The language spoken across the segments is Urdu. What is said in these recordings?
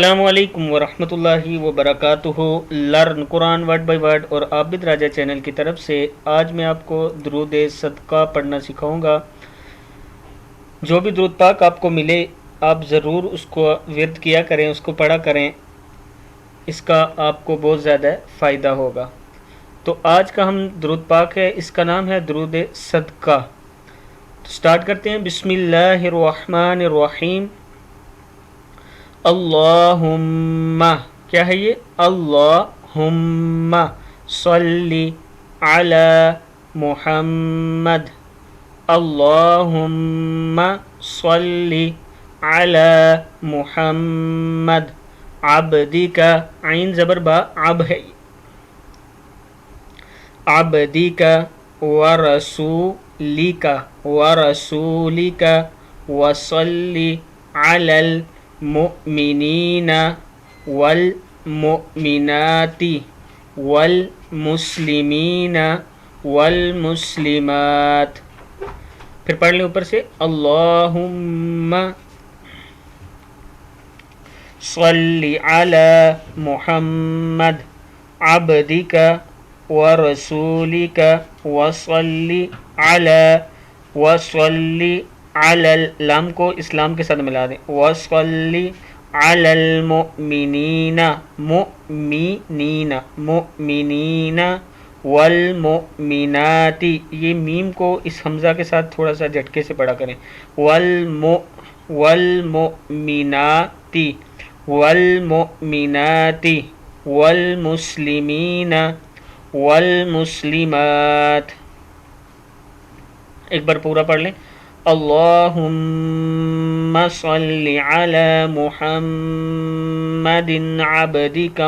السلام علیکم ورحمۃ اللہ وبرکاتہ۔ Learn Quran word by word اور عابد راجہ چینل کی طرف سے آج میں آپ کو درود صدقہ پڑھنا سکھاؤں گا۔ جو بھی درود پاک آپ کو ملے آپ ضرور اس کو ورد کیا کریں، اس کو پڑھا کریں، اس کا آپ کو بہت زیادہ فائدہ ہوگا۔ تو آج کا ہم درود پاک ہے، اس کا نام ہے درود صدقہ۔ تو سٹارٹ کرتے ہیں۔ بسم اللہ الرحمن الرحیم۔ اللہم، کیا ہے یہ؟ اللہم صلی علی محمد، اللہم صلی علی محمد عبدک، عین زبر با، عب ہے، عبدک ورسولک، ورسولک وصلی علی المؤمنین والمؤمنات والمسلمین والمسلمات۔ پھر پڑھ لیں اوپر سے، اللہم صلی علی محمد عبدک ورسولک وصلی علی لام کو اسلام کے ساتھ ملا دیں، وصلی علی المؤمنین، مؤمنین والمؤمنات، یہ میم کو اس حمزہ کے ساتھ تھوڑا سا جھٹکے سے پڑھا کریں، والمؤمنات والمؤمنات والمسلمین والمسلمات۔ ایک بار پورا پڑھ لیں، اللہم صلی علی محمد عبدک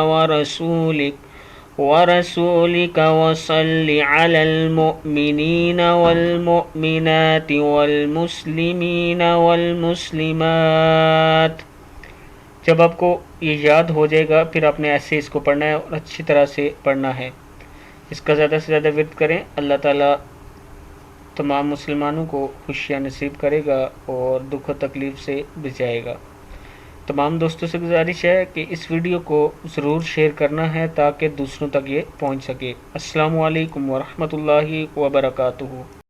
ورسولک وصلی علی المؤمنین والمؤمنات والمسلمین والمسلمات۔ جب آپ کو یہ یاد ہو جائے گا پھر آپ نے ایسے اس کو پڑھنا ہے اور اچھی طرح سے پڑھنا ہے۔ اس کا زیادہ سے زیادہ ورد کریں، اللہ تعالیٰ تمام مسلمانوں کو خوشیاں نصیب کرے گا اور دکھ و تکلیف سے بچائے گا۔ تمام دوستوں سے گزارش ہے کہ اس ویڈیو کو ضرور شیئر کرنا ہے تاکہ دوسروں تک یہ پہنچ سکے۔ السلام علیکم ورحمۃ اللہ وبرکاتہ۔